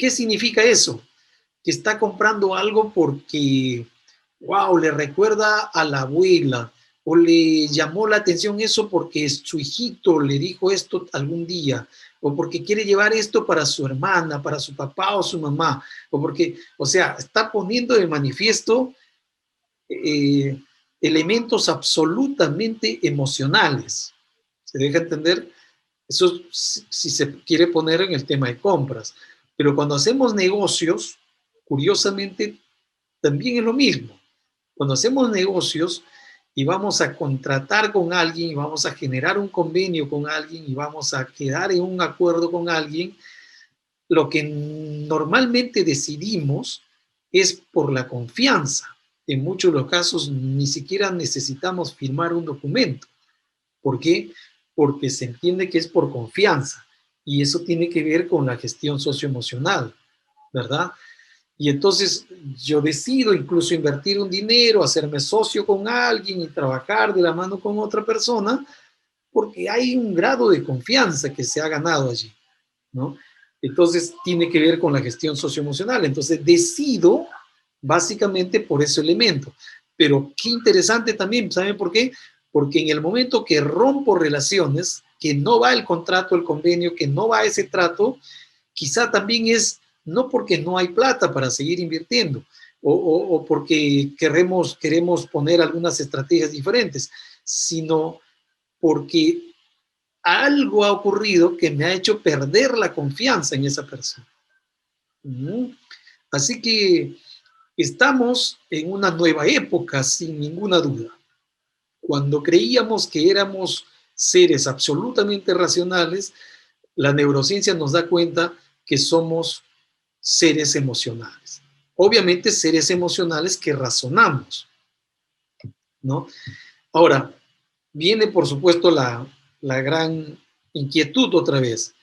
qué significa eso? Que está comprando algo porque, wow, le recuerda a la abuela, o le llamó la atención eso porque su hijito le dijo esto algún día, o porque quiere llevar esto para su hermana, para su papá o su mamá, o porque, o sea, está poniendo de manifiesto elementos absolutamente emocionales. ¿Se deja entender? Eso si se quiere poner en el tema de compras. Pero cuando hacemos negocios, curiosamente, también es lo mismo. Cuando hacemos negocios y vamos a contratar con alguien y vamos a generar un convenio con alguien y vamos a quedar en un acuerdo con alguien, lo que normalmente decidimos es por la confianza. En muchos de los casos ni siquiera necesitamos firmar un documento. ¿Por qué? Porque se entiende que es por confianza y eso tiene que ver con la gestión socioemocional, ¿verdad? Y entonces yo decido incluso invertir un dinero, hacerme socio con alguien y trabajar de la mano con otra persona porque hay un grado de confianza que se ha ganado allí, ¿no? Entonces tiene que ver con la gestión socioemocional. Entonces decido básicamente por ese elemento. Pero qué interesante también, ¿saben por qué? Porque en el momento que rompo relaciones, que no va el contrato, el convenio, que no va ese trato, quizá también es no porque no hay plata para seguir invirtiendo o porque queremos poner algunas estrategias diferentes, sino porque algo ha ocurrido que me ha hecho perder la confianza en esa persona. Así que estamos en una nueva época, sin ninguna duda. Cuando creíamos que éramos seres absolutamente racionales, la neurociencia nos da cuenta que somos seres emocionales. Obviamente seres emocionales que razonamos, ¿no? Ahora, viene por supuesto la gran inquietud otra vez.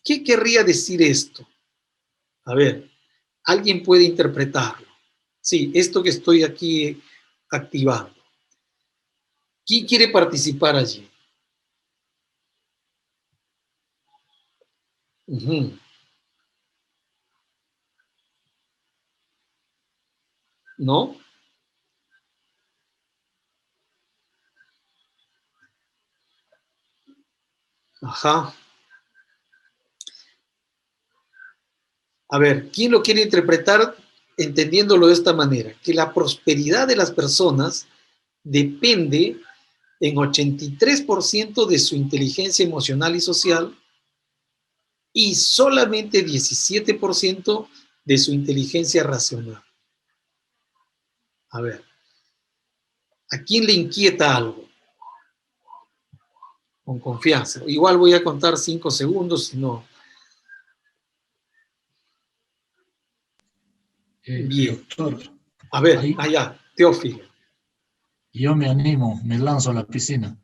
¿Qué querría decir esto? A ver, alguien puede interpretarlo. Sí, esto que estoy aquí activando. ¿Quién quiere participar allí? ¿No? Ajá. A ver, ¿quién lo quiere interpretar entendiéndolo de esta manera? Que la prosperidad de las personas depende en 83% de su inteligencia emocional y social y solamente 17% de su inteligencia racional. A ver, ¿a quién le inquieta algo? Con confianza. Igual voy a contar 5 segundos, si no. Bien. Doctor. A ver, allá, Teófilo. Yo me animo, me lanzo a la piscina.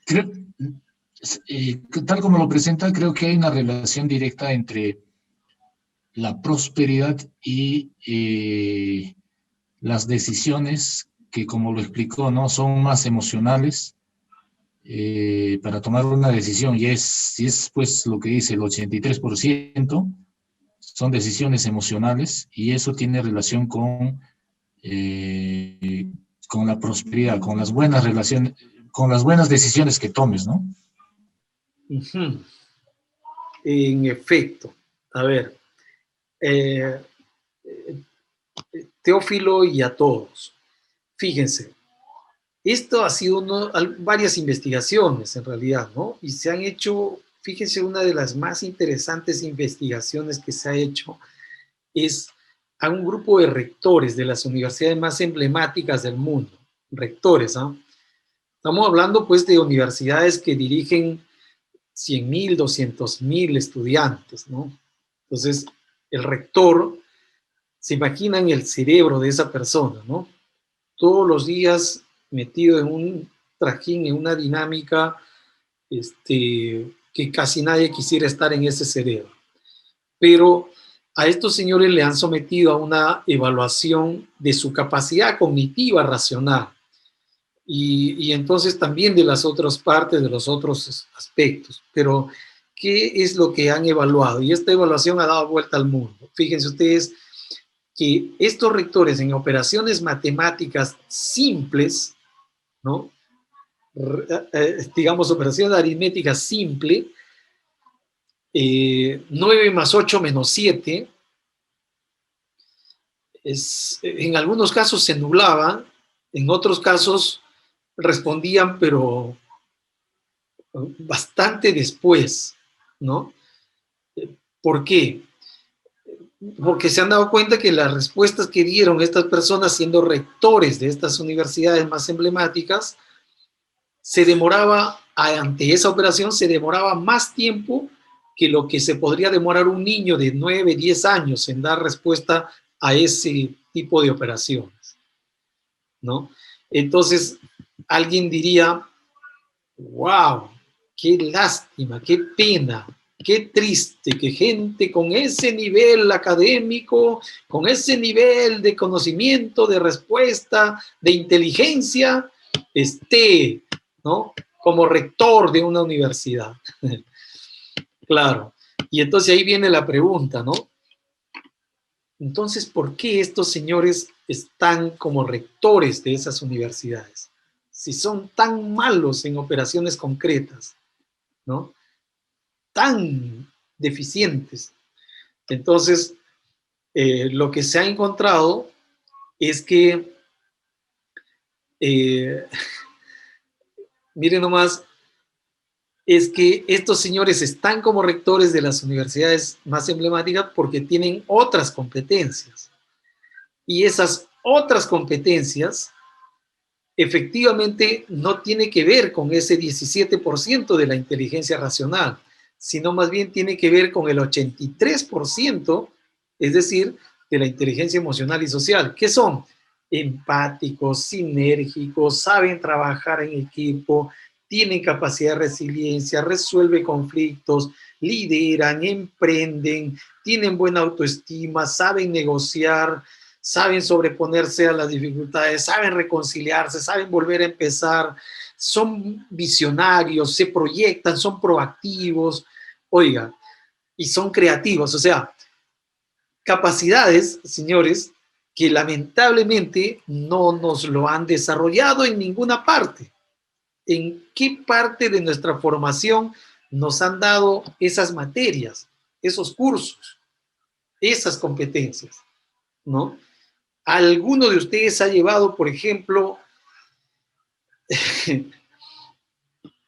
Creo, tal como lo presenta, creo que hay una relación directa entre la prosperidad y las decisiones que, como lo explicó, ¿no? Son más emocionales para tomar una decisión. Y es pues lo que dice el 83% son decisiones emocionales y eso tiene relación con la prosperidad, con las buenas relaciones, con las buenas decisiones que tomes, ¿no? En efecto. A ver, Teófilo y a todos. Fíjense, esto ha sido varias investigaciones en realidad, ¿no? Y se han hecho, fíjense, una de las más interesantes investigaciones que se ha hecho es a un grupo de rectores de las universidades más emblemáticas del mundo. Rectores, ¿no? Estamos hablando pues de universidades que dirigen 100,000, 200,000 estudiantes, ¿no? Entonces, el rector, se imaginan el cerebro de esa persona, ¿no? Todos los días metido en un trajín, en una dinámica que casi nadie quisiera estar en ese cerebro. Pero a estos señores le han sometido a una evaluación de su capacidad cognitiva racional y entonces también de las otras partes, de los otros aspectos. Pero ¿qué es lo que han evaluado? Y esta evaluación ha dado vuelta al mundo. Fíjense ustedes que estos rectores en operaciones matemáticas simples, ¿no? Digamos, operación aritmética simple, 9 más 8 menos 7, en algunos casos se nublaban, en otros casos respondían, pero bastante después, ¿no? ¿Por qué? Porque se han dado cuenta que las respuestas que dieron estas personas siendo rectores de estas universidades más emblemáticas, se demoraba, ante esa operación, se demoraba más tiempo que lo que se podría demorar un niño de 9, 10 años en dar respuesta a ese tipo de operaciones, ¿no? Entonces, alguien diría, wow, qué lástima, qué pena, qué triste que gente con ese nivel académico, con ese nivel de conocimiento, de respuesta, de inteligencia, esté, ¿no? Como rector de una universidad. Claro. Y entonces ahí viene la pregunta, ¿no? Entonces, ¿por qué estos señores están como rectores de esas universidades? Si son tan malos en operaciones concretas, ¿no? Tan deficientes. Entonces, lo que se ha encontrado es que, miren nomás, es que estos señores están como rectores de las universidades más emblemáticas porque tienen otras competencias. Y esas otras competencias efectivamente no tiene que ver con ese 17% de la inteligencia racional, sino más bien tiene que ver con el 83%, es decir, de la inteligencia emocional y social. ¿Qué son? Empáticos, sinérgicos, saben trabajar en equipo, tienen capacidad de resiliencia, resuelven conflictos, lideran, emprenden, tienen buena autoestima, saben negociar, saben sobreponerse a las dificultades, saben reconciliarse, saben volver a empezar, son visionarios, se proyectan, son proactivos, oiga, y son creativos. O sea, capacidades, señores, que lamentablemente no nos lo han desarrollado en ninguna parte. ¿En qué parte de nuestra formación nos han dado esas materias, esos cursos, esas competencias, ¿no? ¿Alguno de ustedes ha llevado, por ejemplo,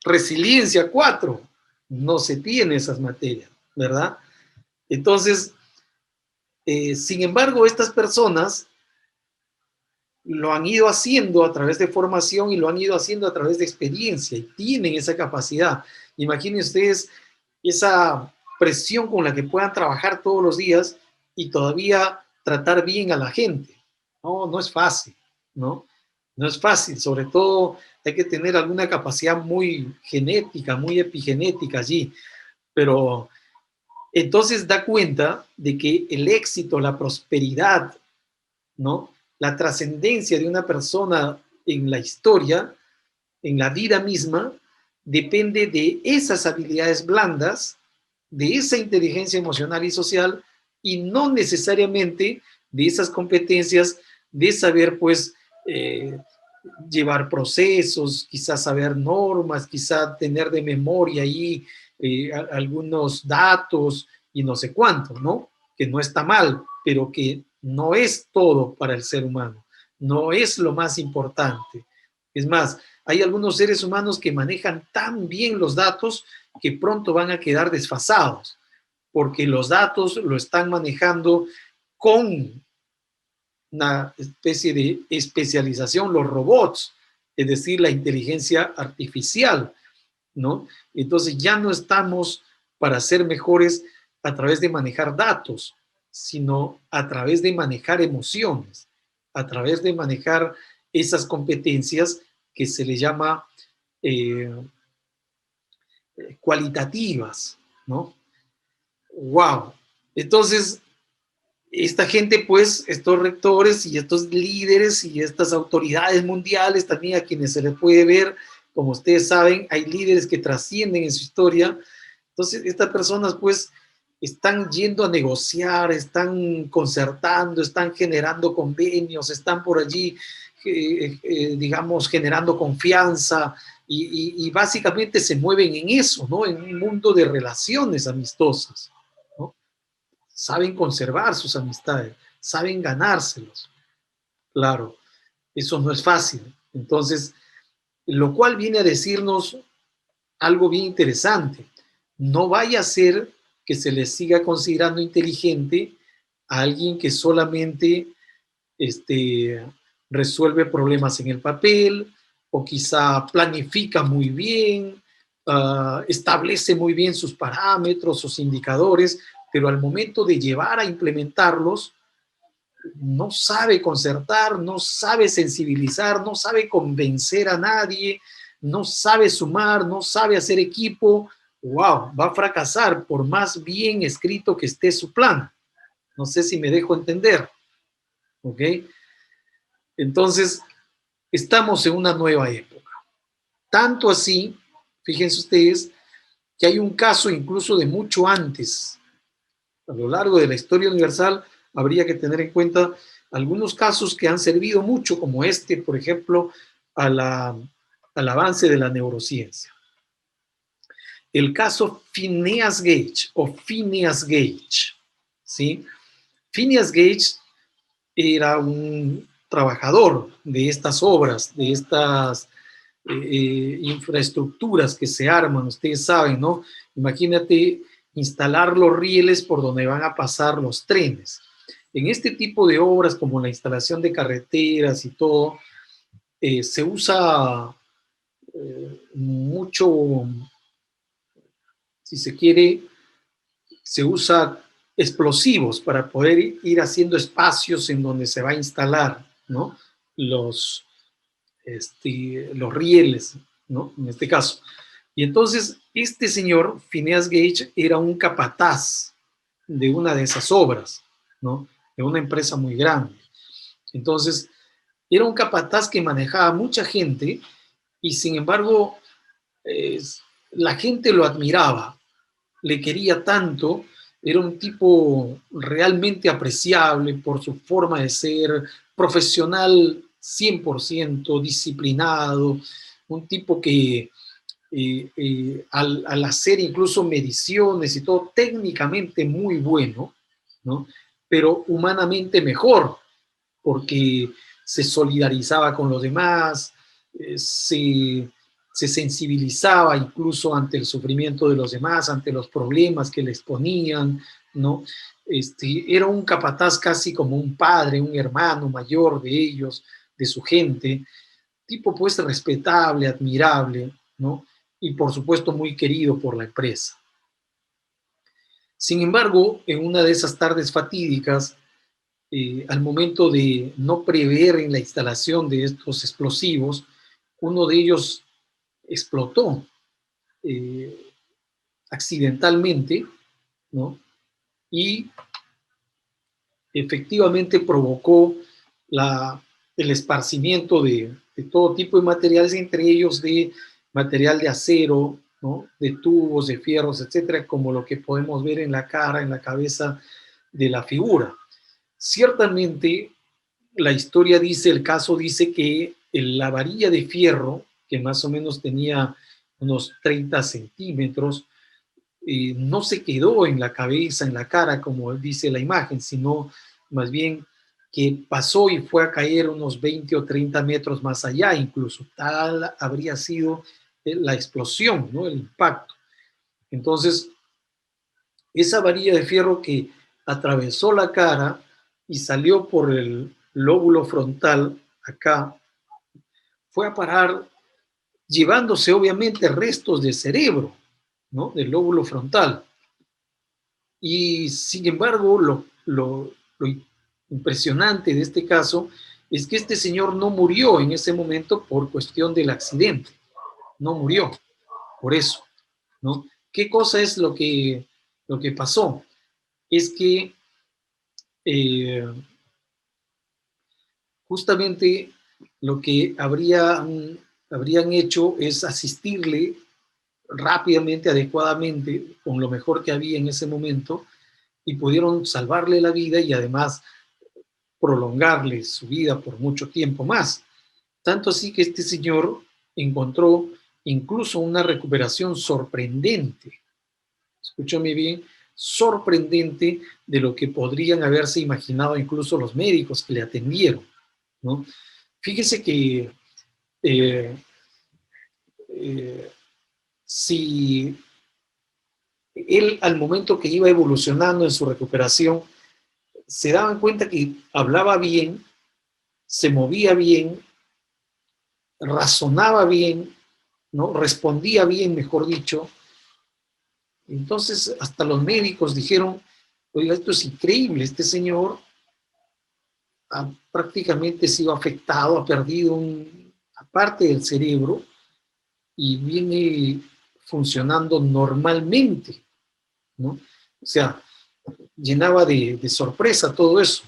resiliencia 4? No se tiene esas materias, ¿verdad? Entonces, sin embargo, estas personas lo han ido haciendo a través de formación y lo han ido haciendo a través de experiencia y tienen esa capacidad. Imaginen ustedes esa presión con la que puedan trabajar todos los días y todavía tratar bien a la gente. No, no es fácil, ¿no? No es fácil, sobre todo hay que tener alguna capacidad muy genética, muy epigenética allí, pero entonces da cuenta de que el éxito, la prosperidad, ¿no? La trascendencia de una persona en la historia, en la vida misma, depende de esas habilidades blandas, de esa inteligencia emocional y social, y no necesariamente de esas competencias de saber, pues, llevar procesos, quizás saber normas, quizás tener de memoria ahí algunos datos y no sé cuánto, ¿no? Que no está mal, pero que no es todo para el ser humano, no es lo más importante. Es más, hay algunos seres humanos que manejan tan bien los datos que pronto van a quedar desfasados, porque los datos lo están manejando con una especie de especialización, los robots, es decir, la inteligencia artificial, ¿no? Entonces ya no estamos para ser mejores a través de manejar datos, sino a través de manejar emociones, a través de manejar esas competencias que se le llama eh, cualitativas, ¿no? ¡Wow! Entonces, esta gente, pues, estos rectores y estos líderes y estas autoridades mundiales también a quienes se les puede ver, como ustedes saben, hay líderes que trascienden en su historia, Entonces, estas personas pues están yendo a negociar, están concertando, están generando convenios, están por allí, digamos, generando confianza y básicamente se mueven en eso, ¿no? En un mundo de relaciones amistosas, ¿no? Saben conservar sus amistades, saben ganárselos. Claro, eso no es fácil. Entonces, lo cual viene a decirnos algo bien interesante. No vaya a ser que se le siga considerando inteligente a alguien que solamente resuelve problemas en el papel o quizá planifica muy bien, establece muy bien sus parámetros, sus indicadores, pero al momento de llevar a implementarlos, no sabe concertar, no sabe sensibilizar, no sabe convencer a nadie, no sabe sumar, no sabe hacer equipo. ¡Wow! Va a fracasar por más bien escrito que esté su plan. No sé si me dejo entender. ¿Ok? Entonces, estamos en una nueva época. Tanto así, fíjense ustedes, que hay un caso incluso de mucho antes. A lo largo de la historia universal habría que tener en cuenta algunos casos que han servido mucho, como este, por ejemplo, al avance de la neurociencia. El caso Phineas Gage o Phineas Gage, ¿sí? Phineas Gage era un trabajador de estas obras, de estas infraestructuras que se arman, ustedes saben, ¿no? Imagínate instalar los rieles por donde van a pasar los trenes. En este tipo de obras, como la instalación de carreteras y todo, se usa mucho, si se quiere, se usa explosivos para poder ir haciendo espacios en donde se va a instalar, ¿no? Los rieles, ¿no? En este caso. Y entonces, este señor, Phineas Gage, era un capataz de una de esas obras, ¿no? De una empresa muy grande. Entonces, era un capataz que manejaba mucha gente y sin embargo, eh, la gente lo admiraba, le quería tanto, era un tipo realmente apreciable por su forma de ser, profesional 100%, disciplinado, un tipo que al hacer incluso mediciones y todo, técnicamente muy bueno, ¿no? Pero humanamente mejor, porque se solidarizaba con los demás, se sensibilizaba incluso ante el sufrimiento de los demás, ante los problemas que les ponían, ¿no? Era un capataz casi como un padre, un hermano mayor de ellos, de su gente, tipo pues respetable, admirable, ¿no? Y por supuesto muy querido por la empresa. Sin embargo, en una de esas tardes fatídicas, al momento de no prever en la instalación de estos explosivos, uno de ellos explotó accidentalmente, ¿no? Y efectivamente provocó el esparcimiento de todo tipo de materiales, entre ellos de material de acero, ¿no? De tubos, de fierros, etcétera, como lo que podemos ver en la cara, en la cabeza de la figura. Ciertamente, la historia dice, el caso dice que la varilla de fierro, que más o menos tenía unos 30 centímetros, no se quedó en la cabeza, en la cara, como dice la imagen, sino más bien que pasó y fue a caer unos 20 o 30 metros más allá, incluso tal habría sido la explosión, ¿no? El impacto. Entonces, esa varilla de fierro que atravesó la cara y salió por el lóbulo frontal acá, fue a parar llevándose obviamente restos de cerebro, ¿no? Del lóbulo frontal. Y sin embargo, lo impresionante de este caso es que este señor no murió en ese momento por cuestión del accidente, no murió por eso, ¿no? ¿Qué cosa es lo que pasó? Es que eh, justamente lo que habrían hecho es asistirle rápidamente, adecuadamente, con lo mejor que había en ese momento, y pudieron salvarle la vida y además prolongarle su vida por mucho tiempo más. Tanto así que este señor encontró incluso una recuperación sorprendente, escúchame bien, sorprendente de lo que podrían haberse imaginado incluso los médicos que le atendieron, ¿no? Fíjese que eh, eh, si él al momento que iba evolucionando en su recuperación, se daban cuenta que hablaba bien, se movía bien, razonaba bien, ¿no? Respondía bien, mejor dicho. Entonces, hasta los médicos dijeron, oiga, esto es increíble, este señor prácticamente sido afectado, ha perdido una parte del cerebro y viene funcionando normalmente, ¿no? O sea, llenaba de sorpresa todo eso.